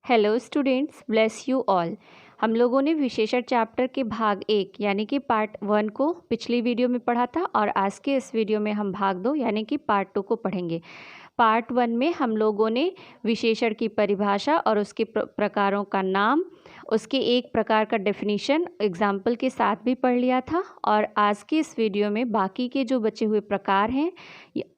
Hello students, bless you all. हम लोगों ने विशेषण चैप्टर के भाग 1 यानी कि पार्ट 1 को पिछली वीडियो में पढ़ा था और आज के इस वीडियो में हम भाग 2 यानी कि पार्ट 2 को पढ़ेंगे। पार्ट 1 में हम लोगों ने विशेषण की परिभाषा और उसके प्रकारों का नाम, उसके एक प्रकार का डेफिनेशन एग्जाम्पल के साथ भी पढ़ लिया था और आज के इस वीडियो में बाकी के जो बचे हुए प्रकार हैं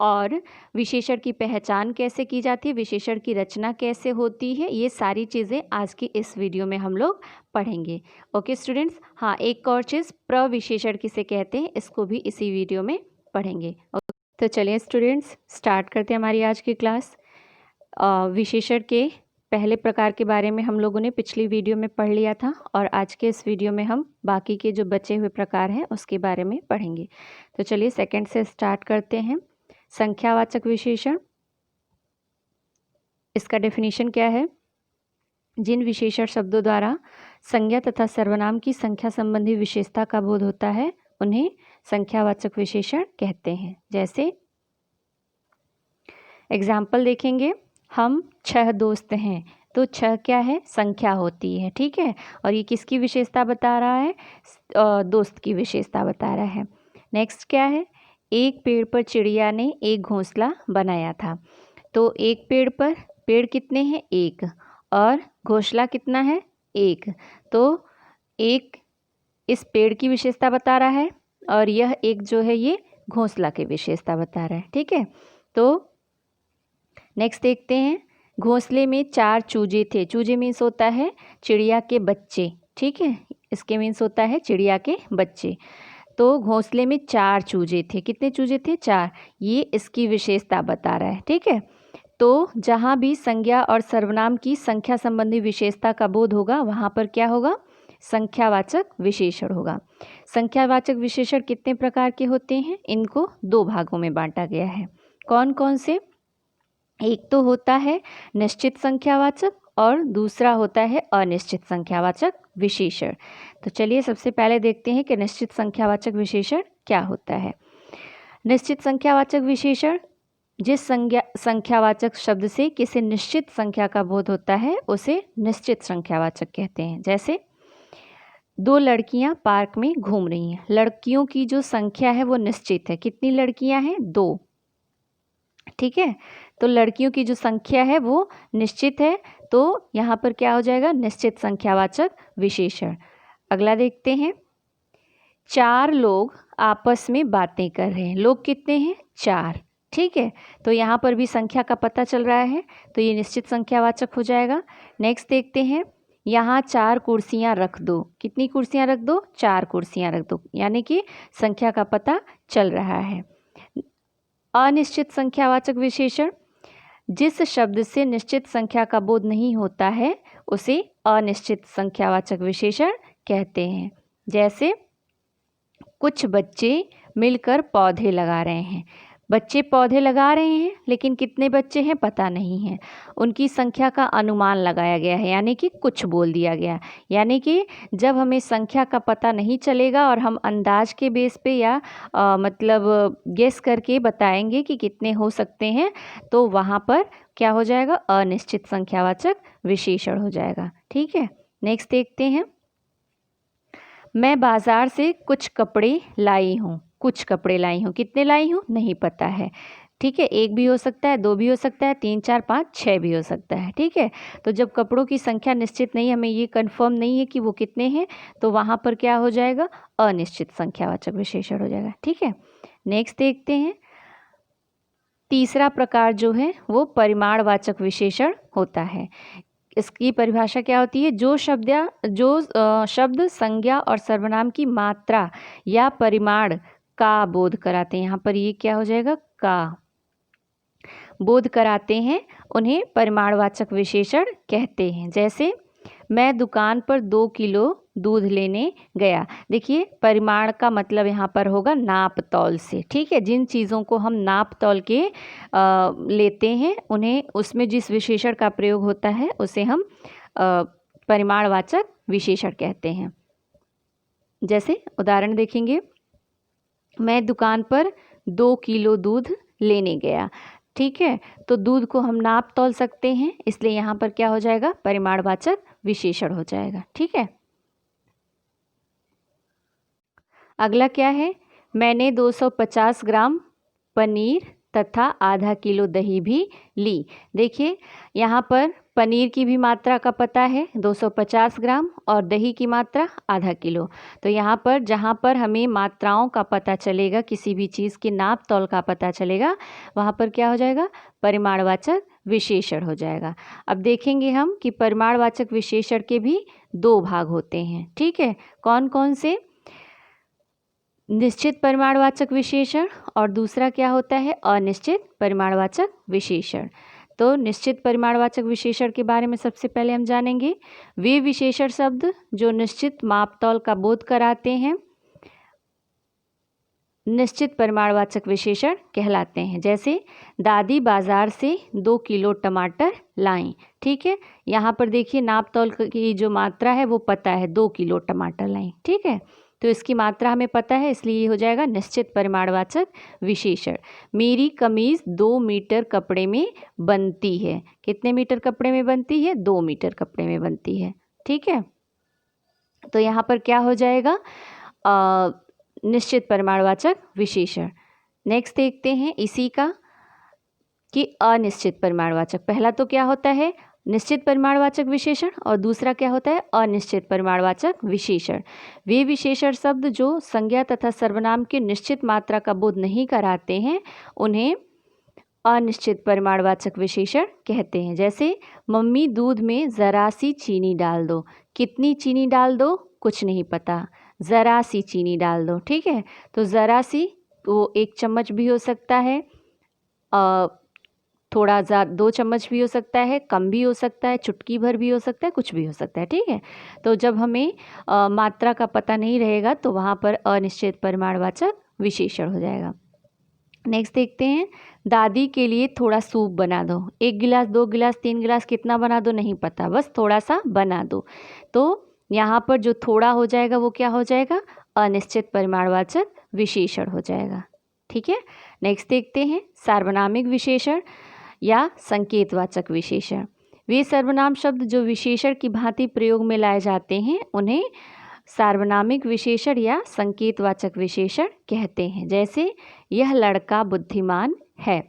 और विशेषण की पहचान कैसे की जाती है, विशेषण की रचना कैसे होती है, ये सारी चीज़ें आज की इस वीडियो में हम लोग पढ़ेंगे। ओके स्टूडेंट्स, हाँ एक और चीज़ प्रविशेषण किसे कहते हैं इसको भी इसी वीडियो में पढ़ेंगे। तो चलिए स्टूडेंट्स स्टार्ट करते हैं हमारी आज की क्लास। विशेषण के पहले प्रकार के बारे में हम लोगों ने पिछली वीडियो में पढ़ लिया था और आज के इस वीडियो में हम बाकी के जो बचे हुए प्रकार हैं उसके बारे में पढ़ेंगे। तो चलिए सेकंड से स्टार्ट करते हैं। संख्यावाचक विशेषण, इसका डेफिनेशन क्या है? जिन विशेषण शब्दों द्वारा संज्ञा तथा सर्वनाम की संख्या संबंधी विशेषता का बोध होता है उन्हें संख्यावाचक विशेषण कहते हैं। जैसे एग्जाम्पल देखेंगे, हम 6 दोस्त हैं तो 6 क्या है? संख्या होती है, ठीक है। और ये किसकी विशेषता बता रहा है? दोस्त की विशेषता बता रहा है। नेक्स्ट क्या है? एक पेड़ पर चिड़िया ने एक घोंसला बनाया था। तो एक पेड़ पर, पेड़ कितने हैं? एक, और घोंसला कितना है? एक। तो एक इस पेड़ की विशेषता बता रहा है और यह एक जो है ये घोंसला की विशेषता बता रहा है, ठीक है। तो नेक्स्ट देखते हैं, घोंसले में 4 चूजे थे। चूजे मीन्स होता है चिड़िया के बच्चे, ठीक है। इसके मीन्स होता है चिड़िया के बच्चे। तो घोंसले में 4 चूजे थे। कितने चूजे थे? 4। ये इसकी विशेषता बता रहा है, ठीक है। तो जहाँ भी संज्ञा और सर्वनाम की संख्या संबंधी विशेषता का बोध होगा वहाँ पर क्या होगा? संख्यावाचक विशेषण होगा। संख्यावाचक विशेषण कितने प्रकार के होते हैं? इनको 2 भागों में बांटा गया है। कौन कौन से? एक तो होता है निश्चित संख्यावाचक और दूसरा होता है अनिश्चित संख्यावाचक विशेषण। तो चलिए सबसे पहले देखते हैं कि निश्चित संख्यावाचक विशेषण क्या होता है। निश्चित संख्यावाचक विशेषण जिस संख्यावाचक शब्द से किसी निश्चित संख्या का बोध होता है उसे निश्चित संख्यावाचक कहते हैं। जैसे 2 लड़कियां पार्क में घूम रही हैं। लड़कियों की जो संख्या है वो निश्चित है। कितनी लड़कियां हैं? 2, ठीक है। तो लड़कियों की जो संख्या है वो निश्चित है, तो यहाँ पर क्या हो जाएगा? निश्चित संख्यावाचक विशेषण। अगला देखते हैं, 4 लोग आपस में बातें कर रहे हैं। लोग कितने हैं? 4, ठीक है। तो यहाँ पर भी संख्या का पता चल रहा है तो ये निश्चित संख्यावाचक हो जाएगा। नेक्स्ट देखते हैं, यहाँ 4 कुर्सियाँ रख दो। कितनी कुर्सियाँ रख दो? 4 कुर्सियाँ रख दो, यानी कि संख्या का पता चल रहा है। अनिश्चित संख्यावाचक विशेषण जिस शब्द से निश्चित संख्या का बोध नहीं होता है उसे अनिश्चित संख्यावाचक विशेषण कहते हैं। जैसे कुछ बच्चे मिलकर पौधे लगा रहे हैं। बच्चे पौधे लगा रहे हैं लेकिन कितने बच्चे हैं पता नहीं है। उनकी संख्या का अनुमान लगाया गया है, यानी कि कुछ बोल दिया गया। यानी कि जब हमें संख्या का पता नहीं चलेगा और हम अंदाज के बेस पे या मतलब गेस करके बताएंगे कि कितने हो सकते हैं, तो वहाँ पर क्या हो जाएगा? अनिश्चित संख्यावाचक विशेषण हो जाएगा, ठीक है। नेक्स्ट देखते हैं, मैं बाज़ार से कुछ कपड़े लाई हूँ। कुछ कपड़े लाई हूँ, कितने लाई हूँ नहीं पता है, ठीक है। 1 भी हो सकता है, 2 भी हो सकता है, 3, 4, 5, 6 भी हो सकता है, ठीक है। तो जब कपड़ों की संख्या निश्चित नहीं, हमें ये कंफर्म नहीं है कि वो कितने हैं, तो वहाँ पर क्या हो जाएगा? अनिश्चित संख्यावाचक विशेषण हो जाएगा, ठीक है। नेक्स्ट देखते हैं, तीसरा प्रकार जो है वो परिमाणवाचक विशेषण होता है। इसकी परिभाषा क्या होती है? जो शब्द संज्ञा और सर्वनाम की मात्रा या परिमाण का बोध कराते हैं। यहाँ पर ये क्या हो जाएगा? का बोध कराते हैं, उन्हें परिमाणवाचक विशेषण कहते हैं। जैसे मैं दुकान पर 2 किलो दूध लेने गया। देखिए परिमाण का मतलब यहाँ पर होगा नाप तौल से, ठीक है। जिन चीज़ों को हम नाप तौल के लेते हैं उन्हें, उसमें जिस विशेषण का प्रयोग होता है उसे हम परिमाणवाचक विशेषण कहते हैं। जैसे उदाहरण देखेंगे, मैं दुकान पर 2 किलो दूध लेने गया। ठीक है। तो दूध को हम नाप तौल सकते हैं, इसलिए यहाँ पर क्या हो जाएगा, परिमाणवाचक विशेषण हो जाएगा। ठीक है। अगला क्या है, मैंने 250 ग्राम पनीर तथा आधा किलो दही भी ली। देखिए यहाँ पर पनीर की भी मात्रा का पता है 250 ग्राम और दही की मात्रा आधा किलो। तो यहाँ पर जहाँ पर हमें मात्राओं का पता चलेगा, किसी भी चीज़ की नाप तौल का पता चलेगा, वहाँ पर क्या हो जाएगा, परिमाणवाचक विशेषण हो जाएगा। अब देखेंगे हम कि परिमाणवाचक विशेषण के भी दो भाग होते हैं। ठीक है, कौन कौन से, निश्चित परिमाणवाचक विशेषण और दूसरा क्या होता है, अनिश्चित परिमाणवाचक विशेषण। तो निश्चित परिमाणवाचक विशेषण के बारे में सबसे पहले हम जानेंगे। वे विशेषण शब्द जो निश्चित मापतौल का बोध कराते हैं निश्चित परिमाणवाचक विशेषण कहलाते हैं। जैसे दादी बाजार से 2 किलो टमाटर लाईं। ठीक है, यहाँ पर देखिए नाप तौल की जो मात्रा है वो पता है, 2 किलो टमाटर लाईं। ठीक है, तो इसकी मात्रा हमें पता है, इसलिए ये हो जाएगा निश्चित परिमाणवाचक विशेषण। मेरी कमीज़ 2 मीटर कपड़े में बनती है। कितने मीटर कपड़े में बनती है, 2 मीटर कपड़े में बनती है। ठीक है, तो यहाँ पर क्या हो जाएगा, निश्चित परिमाणवाचक विशेषण। नेक्स्ट देखते हैं इसी का कि अनिश्चित परिमाणवाचक। पहला तो क्या होता है, निश्चित परिमाणवाचक विशेषण और दूसरा क्या होता है, अनिश्चित परिमाणवाचक विशेषण। वे विशेषण शब्द जो संज्ञा तथा सर्वनाम की निश्चित मात्रा का बोध नहीं कराते हैं उन्हें अनिश्चित परिमाणवाचक विशेषण कहते हैं। जैसे मम्मी दूध में ज़रा सी चीनी डाल दो। कितनी चीनी डाल दो, कुछ नहीं पता, ज़रा सी चीनी डाल दो। ठीक है, तो ज़रा सी वो 1 चम्मच भी हो सकता है, थोड़ा ज़्यादा 2 चम्मच भी हो सकता है, कम भी हो सकता है, चुटकी भर भी हो सकता है, कुछ भी हो सकता है। ठीक है, तो जब हमें मात्रा का पता नहीं रहेगा तो वहाँ पर अनिश्चित परिमाणवाचक विशेषण हो जाएगा। नेक्स्ट देखते हैं, दादी के लिए थोड़ा सूप बना दो। 1 गिलास, 2 गिलास, 3 गिलास, कितना बना दो नहीं पता, बस थोड़ा सा बना दो। तो यहाँ पर जो थोड़ा हो जाएगा वो क्या हो जाएगा, अनिश्चित परिमाणवाचक विशेषण हो जाएगा। ठीक है, नेक्स्ट देखते हैं सार्वनामिक विशेषण या संकेतवाचक विशेषण। वे सर्वनाम शब्द जो विशेषण की भांति प्रयोग में लाए जाते हैं उन्हें सार्वनामिक विशेषण या संकेतवाचक विशेषण कहते हैं। जैसे यह लड़का बुद्धिमान है।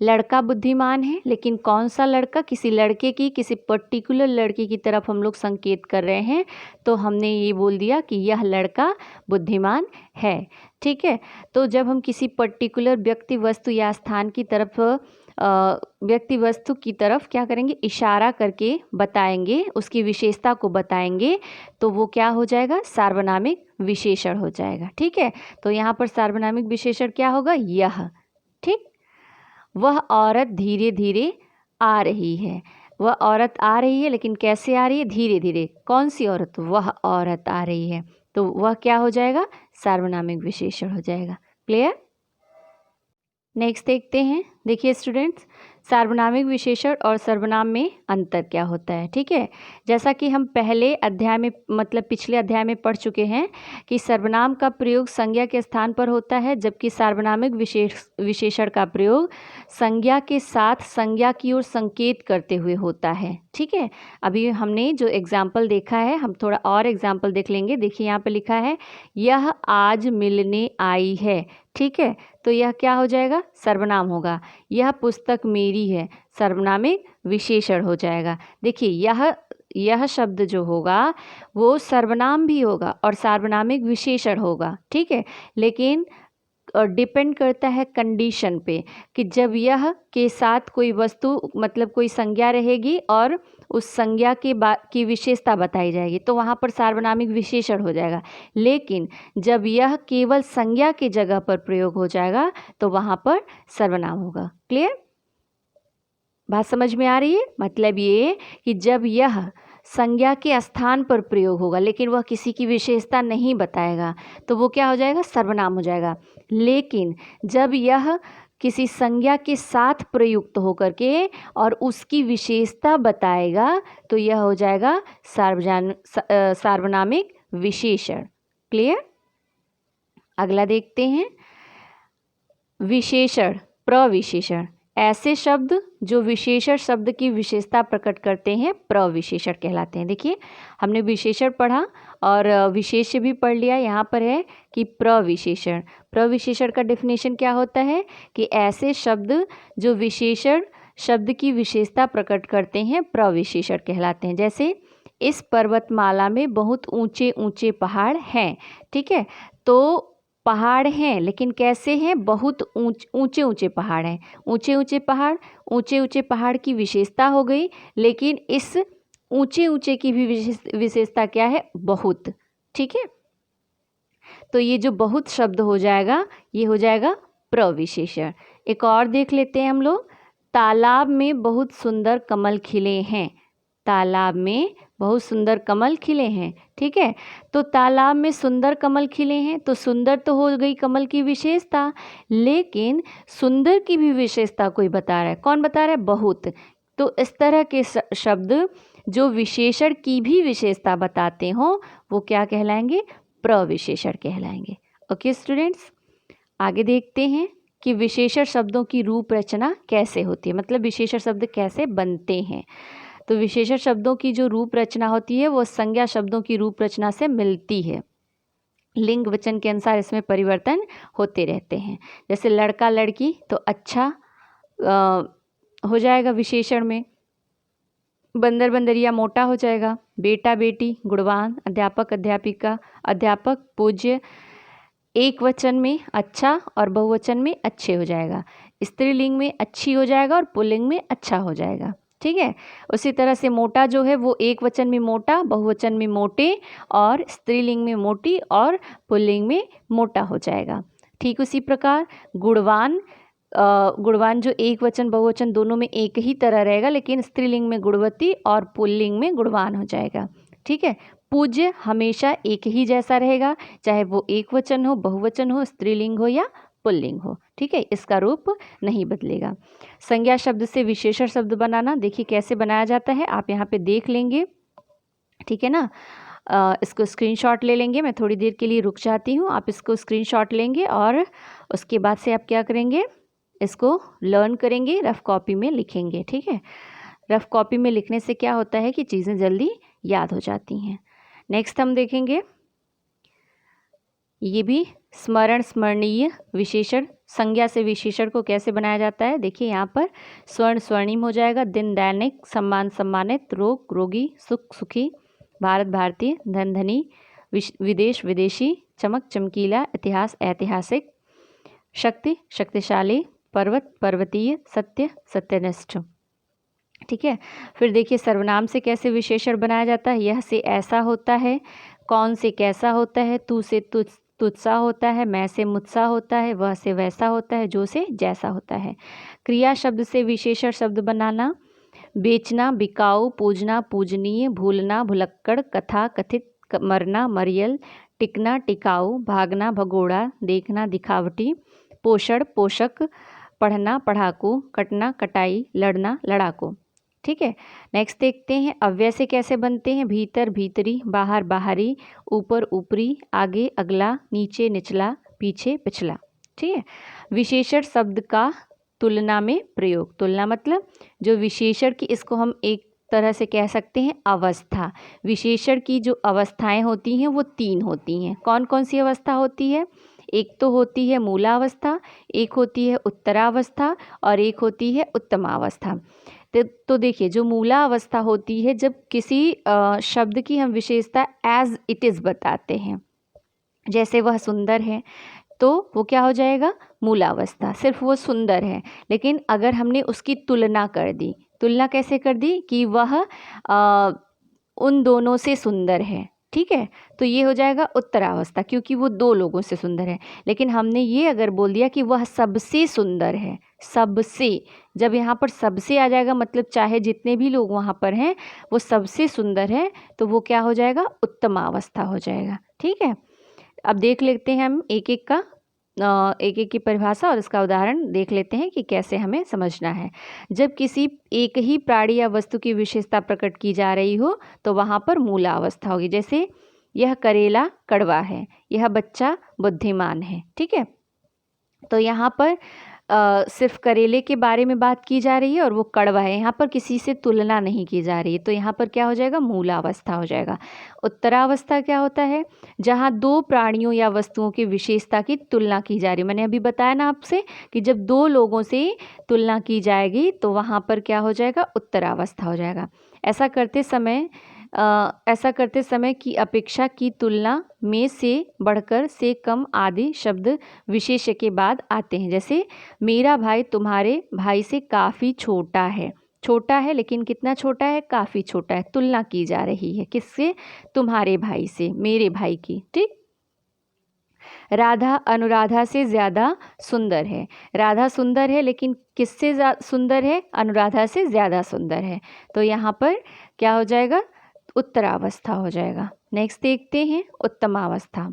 लड़का बुद्धिमान है, लेकिन कौन सा लड़का, किसी लड़के की, किसी पर्टिकुलर लड़के की तरफ हम लोग संकेत कर रहे हैं, तो हमने ये बोल दिया कि यह लड़का बुद्धिमान है। ठीक है, तो जब हम किसी पर्टिकुलर व्यक्ति, वस्तु या स्थान की तरफ व्यक्ति वस्तु की तरफ क्या करेंगे, इशारा करके बताएंगे, उसकी विशेषता को बताएंगे, तो वो क्या हो जाएगा, सार्वनामिक विशेषण हो जाएगा। ठीक है, तो यहाँ पर सार्वनामिक विशेषण क्या होगा, यह। ठीक, वह औरत धीरे धीरे आ रही है। वह औरत आ रही है, लेकिन कैसे आ रही है, धीरे धीरे। कौन सी औरत, वह औरत आ रही है, तो वह क्या हो जाएगा, सार्वनामिक विशेषण हो जाएगा। क्लियर। नेक्स्ट देखते हैं, देखिए स्टूडेंट्स, सार्वनामिक विशेषण और सर्वनाम में अंतर क्या होता है। ठीक है, जैसा कि हम पहले अध्याय में, मतलब पिछले अध्याय में पढ़ चुके हैं कि सर्वनाम का प्रयोग संज्ञा के स्थान पर होता है, जबकि सार्वनामिक विशेषण का प्रयोग संज्ञा के साथ संज्ञा की ओर संकेत करते हुए होता है। ठीक है, अभी हमने जो एग्जाम्पल देखा है, हम थोड़ा और एग्जाम्पल देख लेंगे। देखिए यहाँ पर लिखा है, यह आज मिलने आई है। ठीक है, तो यह क्या हो जाएगा, सर्वनाम होगा। यह पुस्तक मेरी है, सर्वनामिक विशेषण हो जाएगा। देखिए यह शब्द जो होगा वो सर्वनाम भी होगा और सार्वनामिक विशेषण होगा। ठीक है, लेकिन डिपेंड करता है कंडीशन पे कि जब यह के साथ कोई वस्तु, मतलब कोई संज्ञा रहेगी और उस संज्ञा की विशेषता बताई जाएगी, तो वहाँ पर सार्वनामिक विशेषण हो जाएगा। लेकिन जब यह केवल संज्ञा की जगह पर प्रयोग हो जाएगा तो वहाँ पर सर्वनाम होगा। क्लियर, बात समझ में आ रही है। मतलब ये कि जब यह संज्ञा के स्थान पर प्रयोग होगा लेकिन वह किसी की विशेषता नहीं बताएगा, तो वो क्या हो जाएगा, सर्वनाम हो जाएगा। लेकिन जब यह किसी संज्ञा के साथ प्रयुक्त होकर के और उसकी विशेषता बताएगा, तो यह हो जाएगा सार्वनामिक विशेषण। क्लियर। अगला देखते हैं, विशेषण प्रविशेषण, ऐसे शब्द जो विशेषण शब्द की विशेषता प्रकट करते हैं प्रविशेषण कहलाते हैं। देखिए हमने विशेषण पढ़ा और विशेष्य भी पढ़ लिया। यहाँ पर है कि प्रविशेषण, प्रविशेषण का डेफिनेशन क्या होता है कि ऐसे शब्द जो विशेषण शब्द की विशेषता प्रकट करते हैं प्रविशेषण कहलाते हैं। जैसे इस पर्वतमाला में बहुत ऊंचे ऊंचे पहाड़ हैं। ठीक है, तो पहाड़ हैं लेकिन कैसे हैं, बहुत ऊंचे ऊंचे पहाड़ हैं। ऊंचे ऊंचे पहाड़ की विशेषता हो गई, लेकिन इस ऊंचे ऊंचे की भी विशेषता क्या है, बहुत। ठीक है, तो ये जो बहुत शब्द हो जाएगा ये हो जाएगा प्रविशेषण। एक और देख लेते हैं हम लोग। तालाब में बहुत सुंदर कमल खिले हैं, तालाब में बहुत सुंदर कमल खिले हैं। ठीक है, तो तालाब में सुंदर कमल खिले हैं, तो सुंदर तो हो गई कमल की विशेषता, लेकिन सुंदर की भी विशेषता कोई बता रहा है। कौन बता रहा है, बहुत। तो इस तरह के शब्द जो विशेषण की भी विशेषता बताते हों वो क्या कहलाएंगे, प्रविशेषण कहलाएंगे। ओके स्टूडेंट्स, आगे देखते हैं कि विशेषण शब्दों की रूप रचना कैसे होती है, मतलब विशेषण शब्द कैसे बनते हैं। तो विशेषण शब्दों की जो रूप रचना होती है वो संज्ञा शब्दों की रूप रचना से मिलती है। लिंग वचन के अनुसार इसमें परिवर्तन होते रहते हैं। जैसे लड़का लड़की तो अच्छा हो जाएगा विशेषण में, बंदर बंदरिया मोटा हो जाएगा, बेटा बेटी गुणवान, अध्यापक अध्यापिका अध्यापक पूज्य, एक वचन में अच्छा और बहुवचन में अच्छे हो जाएगा, स्त्रीलिंग में अच्छी हो जाएगा और पुल्लिंग में अच्छा हो जाएगा। ठीक है, उसी तरह से मोटा जो है वो एक वचन में मोटा, बहुवचन में मोटे और स्त्रीलिंग में मोटी और पुल्लिंग में मोटा हो जाएगा। ठीक उसी प्रकार गुणवान, गुणवान जो एक वचन बहुवचन दोनों में एक ही तरह रहेगा, लेकिन स्त्रीलिंग में गुणवती और पुल्लिंग में गुणवान हो जाएगा। ठीक है, पूज्य हमेशा एक ही जैसा रहेगा, चाहे वो एक वचन हो, बहुवचन हो, स्त्रीलिंग हो या पुल्लिंग हो। ठीक है, इसका रूप नहीं बदलेगा। संज्ञा शब्द से विशेषण शब्द बनाना देखिए कैसे बनाया जाता है, आप यहाँ पे देख लेंगे। ठीक है ना, इसको स्क्रीनशॉट ले लेंगे। मैं थोड़ी देर के लिए रुक जाती हूँ, आप इसको स्क्रीनशॉट लेंगे और उसके बाद से आप क्या करेंगे, इसको लर्न करेंगे, रफ कॉपी में लिखेंगे। ठीक है, रफ कॉपी में लिखने से क्या होता है कि चीज़ें जल्दी याद हो जाती हैं। नेक्स्ट हम देखेंगे, ये भी स्मरण स्मरणीय विशेषण, संज्ञा से विशेषण को कैसे बनाया जाता है। देखिए यहाँ पर स्वर्ण स्वर्णिम हो जाएगा, दिन दैनिक, सम्मान सम्मानित, रोग रोगी, सुख सुखी, भारत भारतीय, धन धनी, विदेश विदेशी, चमक चमकीला, इतिहास ऐतिहासिक, शक्ति शक्तिशाली, पर्वत पर्वतीय, सत्य सत्यनिष्ठ। ठीक है, फिर देखिए सर्वनाम से कैसे विशेषण बनाया जाता है। यह से ऐसा होता है, कौन से कैसा होता है, तू से तुझसा होता है, मैं से मुझसा होता है, वह से वैसा होता है, जो से जैसा होता है। क्रिया शब्द से विशेषण शब्द बनाना, बेचना बिकाऊ, पूजना पूजनीय, भूलना भुलक्कड़, कथा कथित, मरना मरियल, टिकना टिकाऊ, भागना भगोड़ा, देखना दिखावटी, पोषण पोषक, पढ़ना पढ़ाकू, कटना कटाई, लड़ना लड़ाकू। ठीक है, नेक्स्ट देखते हैं अव्यय से कैसे बनते हैं। भीतर भीतरी, बाहर बाहरी, ऊपर ऊपरी, आगे अगला, नीचे निचला, पीछे पिछला। ठीक है, विशेषण शब्द का तुलना में प्रयोग, तुलना मतलब जो विशेषण की, इसको हम एक तरह से कह सकते हैं अवस्था। विशेषण की जो अवस्थाएं होती हैं वो 3 होती हैं। कौन कौन सी अवस्था होती है, एक तो होती है मूलावस्था, एक होती है उत्तरावस्था और एक होती है उत्तमावस्था। तो देखिए जो मूला अवस्था होती है, जब किसी शब्द की हम विशेषता एज इट इज़ बताते हैं, जैसे वह सुंदर है तो वो क्या हो जाएगा, मूलावस्था, सिर्फ वो सुंदर है। लेकिन अगर हमने उसकी तुलना कर दी, तुलना कैसे कर दी कि वह उन दोनों से सुंदर है। ठीक है, तो ये हो जाएगा उत्तरावस्था, क्योंकि वो 2 लोगों से सुंदर है। लेकिन हमने ये अगर बोल दिया कि वह सबसे सुंदर है, सबसे, जब यहाँ पर सबसे आ जाएगा मतलब चाहे जितने भी लोग वहाँ पर हैं वो सबसे सुंदर है, तो वो क्या हो जाएगा, उत्तमावस्था हो जाएगा। ठीक है, अब देख लेते हैं हम एक एक की परिभाषा और इसका उदाहरण देख लेते हैं कि कैसे हमें समझना है। जब किसी एक ही प्राणी या वस्तु की विशेषता प्रकट की जा रही हो तो वहाँ पर मूला अवस्था होगी। जैसे यह करेला कड़वा है, यह बच्चा बुद्धिमान है। ठीक है, तो यहाँ पर सिर्फ करेले के बारे में बात की जा रही है और वो कड़वा है, यहाँ पर किसी से तुलना नहीं की जा रही है, तो यहाँ पर क्या हो जाएगा, मूलावस्था हो जाएगा। उत्तरावस्था क्या होता है, जहाँ दो प्राणियों या वस्तुओं की विशेषता की तुलना की जा रही है। मैंने अभी बताया ना आपसे कि जब दो लोगों से तुलना की जाएगी तो वहाँ पर क्या हो जाएगा, उत्तरावस्था हो जाएगा। ऐसा करते समय की अपेक्षा की तुलना में से बढ़कर से कम आदि शब्द विशेष्य के बाद आते हैं। जैसे मेरा भाई तुम्हारे भाई से काफ़ी छोटा है, छोटा है लेकिन कितना छोटा है, काफ़ी छोटा है। तुलना की जा रही है किससे, तुम्हारे भाई से, मेरे भाई की। ठीक। राधा अनुराधा से ज़्यादा सुंदर है, राधा सुंदर है लेकिन किससे सुंदर है, अनुराधा से ज़्यादा सुंदर है। तो यहाँ पर क्या हो जाएगा, उत्तरावस्था हो जाएगा। नेक्स्ट देखते हैं उत्तमावस्था।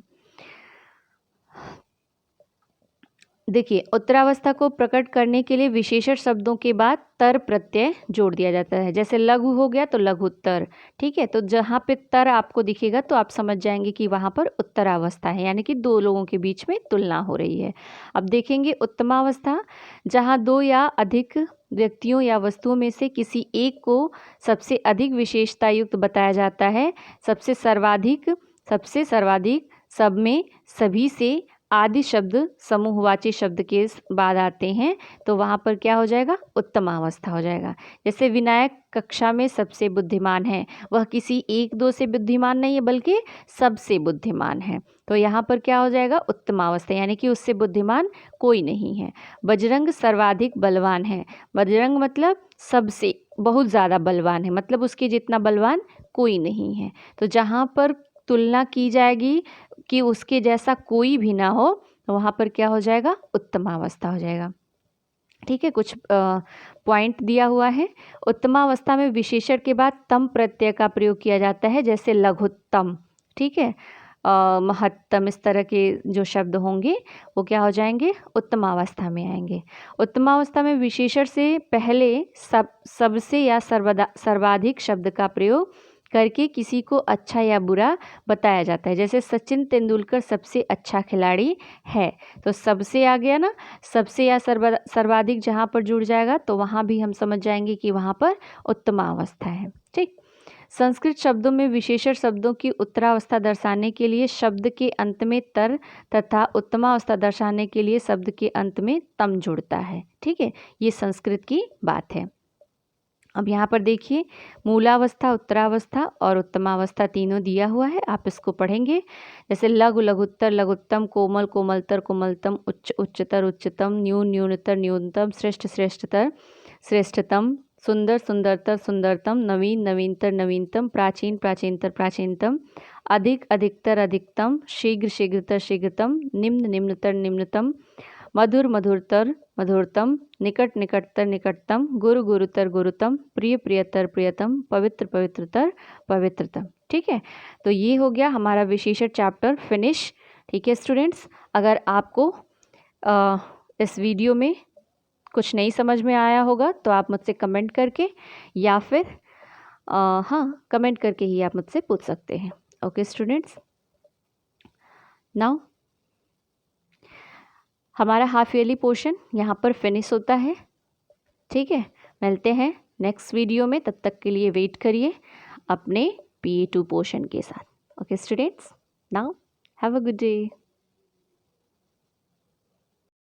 देखिए, उत्तरावस्था को प्रकट करने के लिए विशेषण शब्दों के बाद तर प्रत्यय जोड़ दिया जाता है। जैसे लघु हो गया तो लघुत्तर। ठीक है, तो जहाँ पे तर आपको दिखेगा तो आप समझ जाएंगे कि वहाँ पर उत्तरावस्था है, यानी कि दो लोगों के बीच में तुलना हो रही है। अब देखेंगे उत्तमावस्था, जहाँ दो या अधिक व्यक्तियों या वस्तुओं में से किसी एक को सबसे अधिक विशेषता युक्त बताया जाता है। सबसे सर्वाधिक, सब में, सभी से आदि शब्द समूहवाची शब्द के बाद आते हैं, तो वहाँ पर क्या हो जाएगा, उत्तमावस्था हो जाएगा। जैसे विनायक कक्षा में सबसे बुद्धिमान है, वह किसी एक दो से बुद्धिमान नहीं है बल्कि सबसे बुद्धिमान है, तो यहाँ पर क्या हो जाएगा, उत्तमावस्था, यानी कि उससे बुद्धिमान कोई नहीं है। बजरंग सर्वाधिक बलवान है, बजरंग मतलब सबसे बहुत ज़्यादा बलवान है, मतलब उसके जितना बलवान कोई नहीं है। तो जहाँ पर तुलना की जाएगी कि उसके जैसा कोई भी ना हो, तो वहाँ पर क्या हो जाएगा, उत्तमावस्था हो जाएगा। ठीक है, कुछ पॉइंट दिया हुआ है। उत्तमावस्था में विशेषण के बाद तम प्रत्यय का प्रयोग किया जाता है, जैसे लघुत्तम, ठीक है, महत्तम, इस तरह के जो शब्द होंगे वो क्या हो जाएंगे, उत्तमावस्था में आएंगे। उत्तमावस्था में विशेषण से पहले सबसे या सर्वाधिक शब्द का प्रयोग करके किसी को अच्छा या बुरा बताया जाता है। जैसे सचिन तेंदुलकर सबसे अच्छा खिलाड़ी है, तो सबसे आ गया ना, सबसे या सर्वाधिक जहाँ पर जुड़ जाएगा तो वहाँ भी हम समझ जाएंगे कि वहाँ पर उत्तमावस्था है। ठीक। संस्कृत शब्दों में विशेषण शब्दों की उत्तरावस्था दर्शाने के लिए शब्द के अंत में तर तथा उत्तमावस्था दर्शाने के लिए शब्द के अंत में तम जुड़ता है। ठीक है, ये संस्कृत की बात है। अब यहाँ पर देखिए, मूलावस्था, उत्तरावस्था और उत्तमावस्था तीनों दिया हुआ है, आप इसको पढ़ेंगे। जैसे लघु लघुत्तर, लघुत्तम, कोमल कोमलतर, कोमलतम, उच्च उच्चतर, उच्चतम, न्यून न्यूनतर, न्यूनतम, श्रेष्ठ श्रेष्ठतर, श्रेष्ठतम, सुंदर सुंदरतर, सुंदरतम, नवीन नवीनतर, नवीनतम, प्राचीन प्राचीनतर, प्राचीनतम, अधिक अधिकतर, अधिकतम, शीघ्र शीघ्रतर, शीघ्रतम, निम्न निम्नतर, निम्नतम, मधुर मधुरतर, मधुरतम, निकट निकटतर, निकटतम, गुरु गुरुतर, गुरुतम, प्रिय प्रियतर, प्रियतम, पवित्र पवित्रतर, पवित्रतम। ठीक है, तो ये हो गया हमारा विशेषण चैप्टर फिनिश। ठीक है स्टूडेंट्स, अगर आपको इस वीडियो में कुछ नहीं समझ में आया होगा तो आप मुझसे कमेंट करके या फिर कमेंट करके ही आप मुझसे पूछ सकते हैं। ओके स्टूडेंट्स, नाउ हमारा हाफ ईयरली पोर्शन यहाँ पर फिनिश होता है। ठीक है, मिलते हैं नेक्स्ट वीडियो में, तब तक के लिए वेट करिए अपने PA2 पोर्शन के साथ। Okay students, now have a good day.